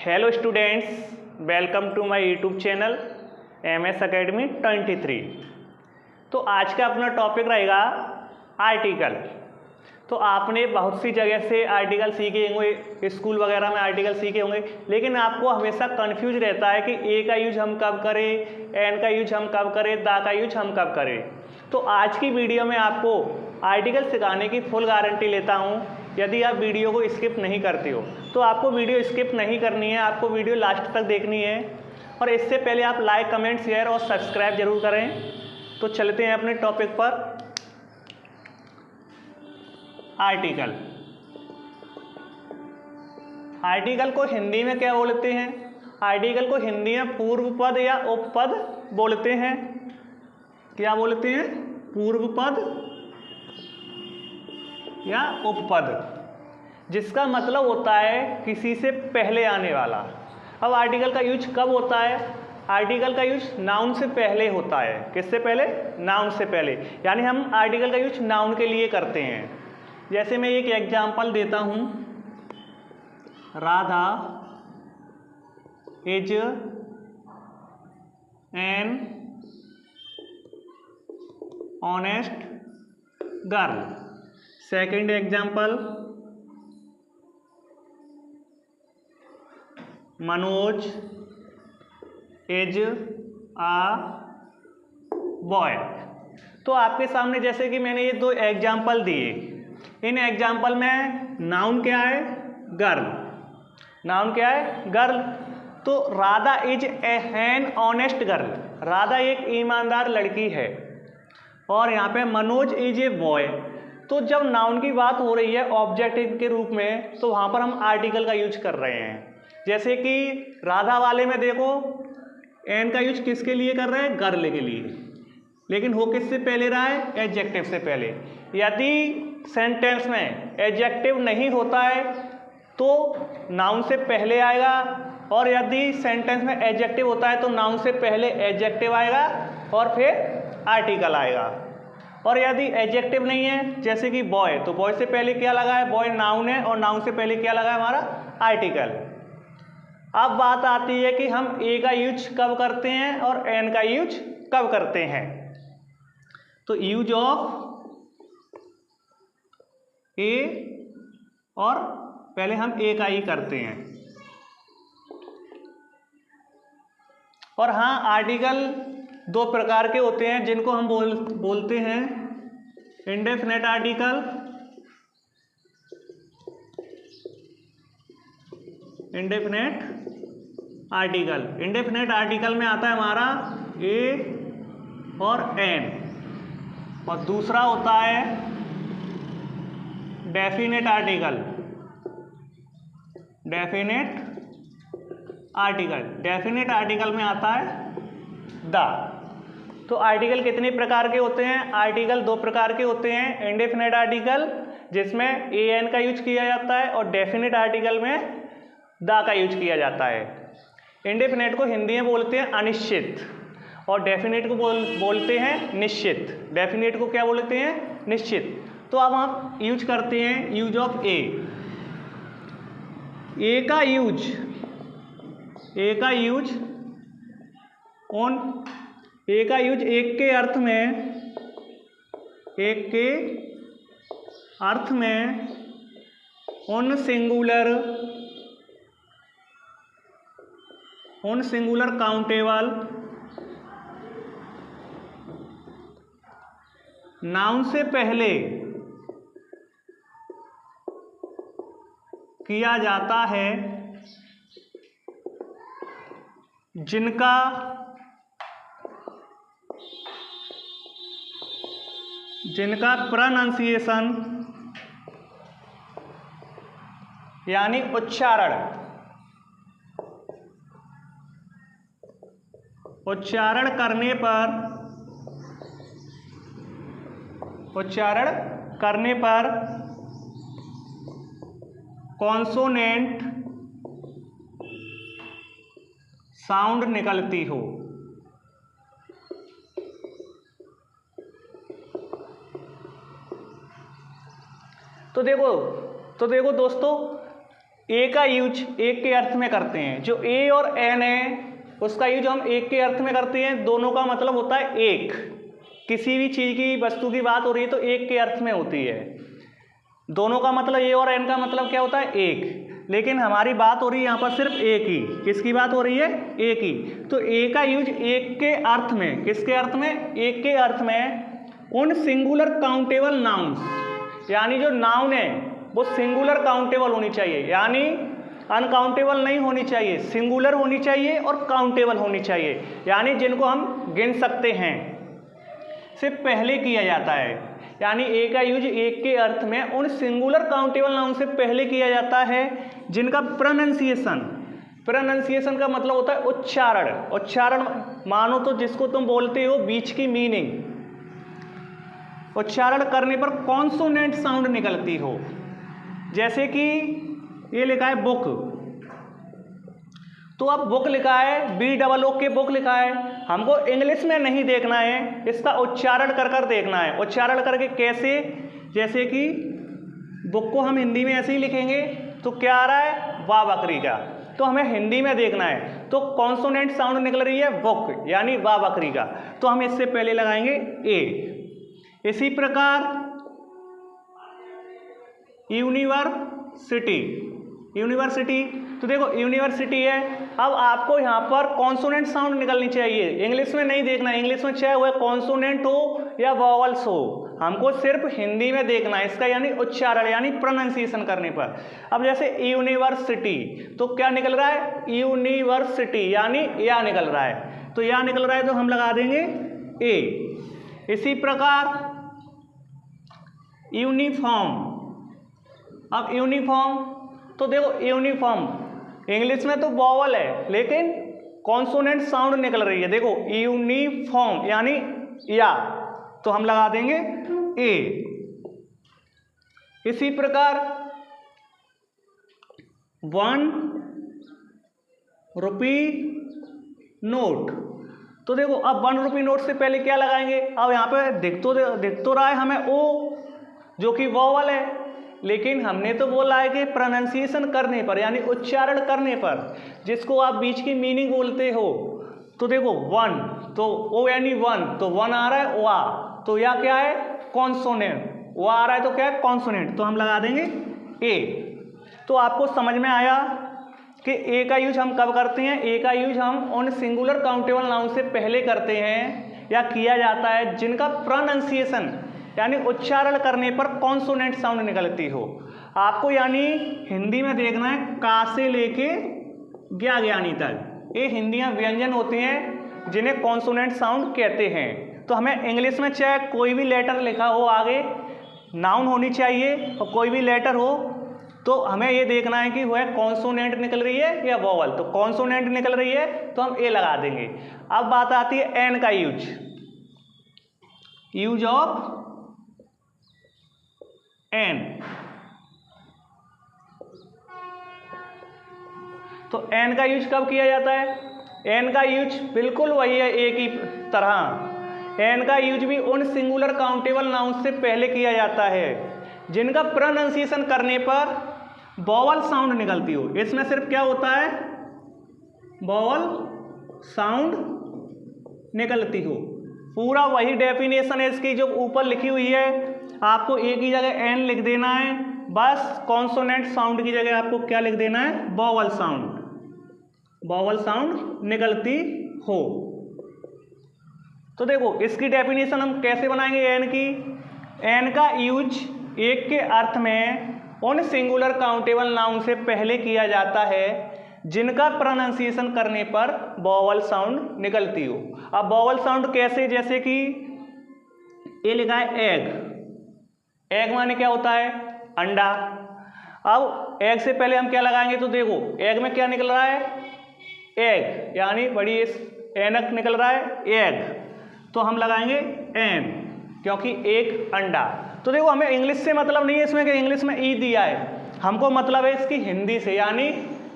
Hello students, welcome to my YouTube channel MS Academy 23। तो आज का अपना टॉपिक रहेगा आर्टिकल। तो आपने बहुत सी जगह से आर्टिकल सीखे होंगे, स्कूल वगैरह में आर्टिकल सीखे होंगे, लेकिन आपको हमेशा कंफ्यूज रहता है कि ए का यूज हम कब करें, एन का यूज हम कब करें, दा का यूज हम कब करें। तो आज की वीडियो में आपको आर्टिकल सिखाने की फुल गारंटी लेता हूँ। यदि आप वीडियो को स्किप नहीं करते हो तो आपको वीडियो स्किप नहीं करनी है, आपको वीडियो लास्ट तक देखनी है। और इससे पहले आप लाइक, कमेंट, शेयर और सब्सक्राइब जरूर करें। तो चलते हैं अपने टॉपिक पर। आर्टिकल। आर्टिकल को हिंदी में क्या बोलते हैं? आर्टिकल को हिंदी में पूर्व पद या उपपद बोलते हैं। क्या बोलते हैं? पूर्व पद या उपपद, जिसका मतलब होता है किसी से पहले आने वाला। अब आर्टिकल का यूज कब होता है? आर्टिकल का यूज नाउन से पहले होता है। किससे पहले? नाउन से पहले। यानी हम आर्टिकल का यूज नाउन के लिए करते हैं। जैसे मैं एक एग्जांपल देता हूं, Radha is an honest girl. Second example, Manoj is uh boy. तो आपके सामने जैसे कि मैंने ये दो एग्जांपल दिए, इन एग्जांपल में नाउन क्या है? गर्ल। नाउन क्या है? गर्ल। तो Radha is an honest girl, Radha एक ईमानदार लड़की है। और यहाँ पे मनोज इज ए बॉय। तो जब नाउन की बात हो रही है ऑब्जेक्टिव के रूप में, तो वहाँ पर हम आर्टिकल का यूज कर रहे हैं। जैसे कि राधा वाले में देखो, एन का यूज किसके लिए कर रहे हैं? गर्ल के लिए। लेकिन हो किससे पहले रहा है? एडजेक्टिव से पहले। यदि सेंटेंस में एडजेक्टिव नहीं होता है तो नाउन से पहले आएगा, और यदि सेंटेंस में एडजेक्टिव होता है तो नाउन से पहले एडजेक्टिव आएगा और फिर आर्टिकल आएगा। और यदि एडजेक्टिव नहीं है, जैसे कि बॉय, तो बॉय से पहले क्या लगा है? बॉय नाउन है, और नाउन से पहले क्या लगा है हमारा? आर्टिकल। अब बात आती है कि हम ए का यूज कब करते हैं और एन का यूज कब करते हैं। तो यूज ऑफ ए, और पहले हम ए का ही करते हैं। और हाँ, आर्टिकल दो प्रकार के होते हैं जिनको हम बोलते हैं indefinite article, indefinite article. Indefinite article में आता है हमारा ए और एन, और दूसरा होता है definite article. Definite article, definite article में आता है द। तो आर्टिकल कितने प्रकार के होते हैं? आर्टिकल दो प्रकार के होते हैं। इंडेफिनेट आर्टिकल जिसमें ए एन का यूज किया जाता है, और डेफिनेट आर्टिकल में द का यूज किया जाता है। इंडेफिनेट को हिंदी में बोलते हैं अनिश्चित, और डेफिनेट को बोलते हैं निश्चित। डेफिनेट को क्या बोलते हैं? निश्चित। तो अब हम यूज करते हैं यूज ऑफ ए। ए का यूज, ए का यूज ए का यूज एक के अर्थ में, एक के अर्थ में उन सिंगुलर काउंटेबल नाउन से पहले किया जाता है जिनका प्रोनाउंसिएशन यानी उच्चारण करने पर कॉन्सोनेंट साउंड निकलती हो। तो देखो दोस्तों, ए का यूज एक के अर्थ में करते हैं, जो ए और एन है उसका यूज हम एक के अर्थ में करते हैं। दोनों का मतलब होता है एक, किसी भी चीज़ की वस्तु की बात हो रही है तो एक के अर्थ में होती है। दोनों का मतलब ए और एन का मतलब क्या होता है? एक। लेकिन हमारी बात हो रही है यहाँ पर सिर्फ ए की। किसकी बात हो रही है? ए की। तो ए का यूज एक के अर्थ में, किसके अर्थ में? एक के अर्थ में उन सिंगुलर काउंटेबल नाउन्स, यानी जो नाउन है वो सिंगुलर काउंटेबल होनी चाहिए, यानी अनकाउंटेबल नहीं होनी चाहिए, सिंगुलर होनी चाहिए और काउंटेबल होनी चाहिए, यानी जिनको हम गिन सकते हैं, से पहले किया जाता है। यानी ए का यूज एक के अर्थ में उन सिंगुलर काउंटेबल नाउन से पहले किया जाता है जिनका प्रोनाउंसिएशन का मतलब होता है उच्चारण। उच्चारण मानो तो जिसको तुम बोलते हो बीच की मीनिंग, उच्चारण करने पर कॉन्सोनेंट साउंड निकलती हो। जैसे कि ये लिखा है बुक, तो अब बुक लिखा है BOO के बुक लिखा है, हमको इंग्लिश में नहीं देखना है, इसका उच्चारण कर कर देखना है। उच्चारण करके कैसे? जैसे कि बुक को हम हिंदी में ऐसे ही लिखेंगे तो क्या आ रहा है? वाह बकरी का। तो हमें हिंदी में देखना है, तो कॉन्सोनेंट साउंड निकल रही है बुक, यानी वाह बकरी का, तो हम इससे पहले लगाएंगे ए। इसी प्रकार यूनिवर्सिटी, तो देखो यूनिवर्सिटी है। अब आपको यहाँ पर कॉन्सोनेंट साउंड निकलनी चाहिए, इंग्लिश में नहीं देखना है। इंग्लिश में चाहे वह कॉन्सोनेंट हो या वॉवल्स हो, हमको सिर्फ हिंदी में देखना है इसका, यानी उच्चारण, यानी प्रोनाउंसिएशन करने पर। अब जैसे यूनिवर्सिटी, तो क्या निकल रहा है? यूनिवर्सिटी, यानी या निकल रहा है, तो या निकल रहा है तो हम लगा देंगे ए। इसी प्रकार यूनिफॉर्म, अब यूनिफॉर्म, तो देखो यूनिफॉर्म इंग्लिश में तो वॉवल है लेकिन कॉन्सोनेंट साउंड निकल रही है, देखो यूनिफॉर्म यानी या, तो हम लगा देंगे ए। इसी प्रकार 1 रुपी नोट, तो देखो अब 1 रुपी नोट से पहले क्या लगाएंगे? अब यहाँ पे दिख तो रहा है हमें ओ, जो कि वॉवल है, लेकिन हमने तो बोला है कि प्रोनाउंसिएशन करने पर, यानी उच्चारण करने पर, जिसको आप बीच की मीनिंग बोलते हो। तो देखो 1, तो ओ यानी 1, तो 1 आ रहा है वा, तो या क्या है? कॉन्सोनेंट। वा आ रहा है तो क्या है? कॉन्सोनेंट, तो हम लगा देंगे ए। तो आपको समझ में आया कि ए का यूज हम कब करते हैं? ए का यूज हम उन सिंगुलर काउंटेबल नाउन से पहले करते हैं या किया जाता है जिनका प्रोनाउंसिएशन, यानी उच्चारण करने पर कॉन्सोनेंट साउंड निकलती हो। आपको यानी हिंदी में देखना है का से लेके ज्ञानी तक, ये हिंदियाँ व्यंजन होते हैं जिन्हें कॉन्सोनेंट साउंड कहते हैं। तो हमें इंग्लिश में चाहे कोई भी लेटर लिखा हो आगे, नाउन होनी चाहिए, और कोई भी लेटर हो तो हमें ये देखना है कि वह कॉन्सोनेंट निकल रही है या वॉवल। तो कॉन्सोनेंट निकल रही है तो हम ए लगा देंगे। अब बात आती है एन का यूज ऑफ एन। तो एन का यूज कब किया जाता है? एन का यूज बिल्कुल वही है ए की तरह। एन का यूज भी उन सिंगुलर काउंटेबल नाउन से पहले किया जाता है जिनका प्रोनाउंसिएशन करने पर वॉवल साउंड निकलती हो। इसमें सिर्फ क्या होता है? वॉवल साउंड निकलती हो। पूरा वही डेफिनेशन है इसकी जो ऊपर लिखी हुई है। आपको ए की जगह एन लिख देना है, बस कॉन्सोनेंट साउंड की जगह आपको क्या लिख देना है? Vowel sound. वॉवल साउंड निकलती हो। तो देखो इसकी डेफिनेशन हम कैसे बनाएंगे एन की? एन का यूज एक के अर्थ में उन सिंगुलर काउंटेबल नाउन से पहले किया जाता है जिनका प्रोनाउंसिएशन करने पर वॉवल साउंड निकलती हो। अब वॉवल साउंड कैसे? जैसे कि ये लिखा है एग। एग माने क्या होता है? अंडा। अब एग से पहले हम क्या लगाएंगे? तो देखो एग में क्या निकल रहा है? एग, यानी बड़ी एनक निकल रहा है एग, तो हम लगाएंगे एन, क्योंकि एक अंडा। तो देखो हमें इंग्लिश से मतलब नहीं है इसमें कि इंग्लिश में ई दिया है, हमको मतलब है इसकी हिंदी से, यानी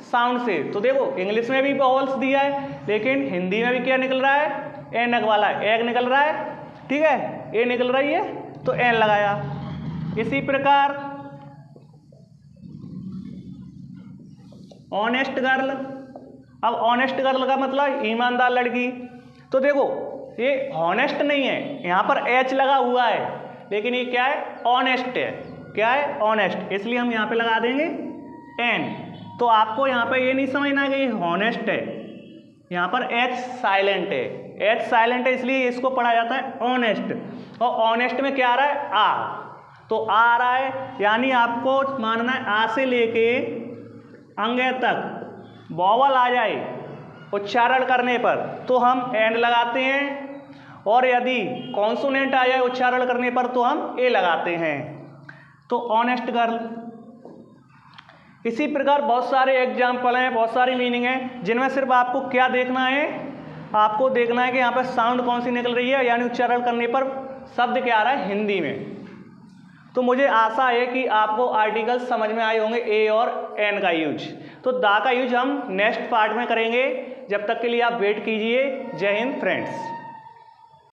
साउंड से। तो देखो इंग्लिश में भी वॉवल्स दिया है लेकिन हिंदी में भी क्या निकल रहा है? एनक वाला एग निकल रहा है, ठीक है, ए निकल रही है तो एन लगाया। इसी प्रकार ऑनेस्ट गर्ल। अब ऑनेस्ट गर्ल का मतलब ईमानदार लड़की। तो देखो ये हॉनेस्ट नहीं है, यहाँ पर एच लगा हुआ है, लेकिन ये क्या है, ऑनेस्ट है। क्या है, ऑनेस्ट, इसलिए हम यहाँ पे लगा देंगे एन। तो आपको यहाँ पे ये नहीं समझना कि ये हॉनेस्ट है, यहाँ पर एच साइलेंट है। एच साइलेंट है इसलिए इसको पढ़ा जाता है ऑनेस्ट। और ऑनेस्ट में क्या आ रहा है, आ, तो आ रहा है, यानी आपको मानना है आ से लेके अंगे तक वॉवल आ जाए उच्चारण करने पर तो हम एन लगाते हैं, और यदि कॉन्सोनेंट आ जाए उच्चारण करने पर तो हम ए लगाते हैं। तो ऑनेस्ट गर्ल। इसी प्रकार बहुत सारे एग्जाम्पल हैं, बहुत सारी मीनिंग है, जिनमें सिर्फ आपको क्या देखना है, आपको देखना है कि यहाँ पर साउंड कौन सी निकल रही है, यानी उच्चारण करने पर शब्द क्या आ रहा है हिंदी में। तो मुझे आशा है कि आपको आर्टिकल समझ में आए होंगे, ए और एन का यूज। तो दा का यूज हम नेक्स्ट पार्ट में करेंगे, जब तक के लिए आप वेट कीजिए। जय हिंद फ्रेंड्स।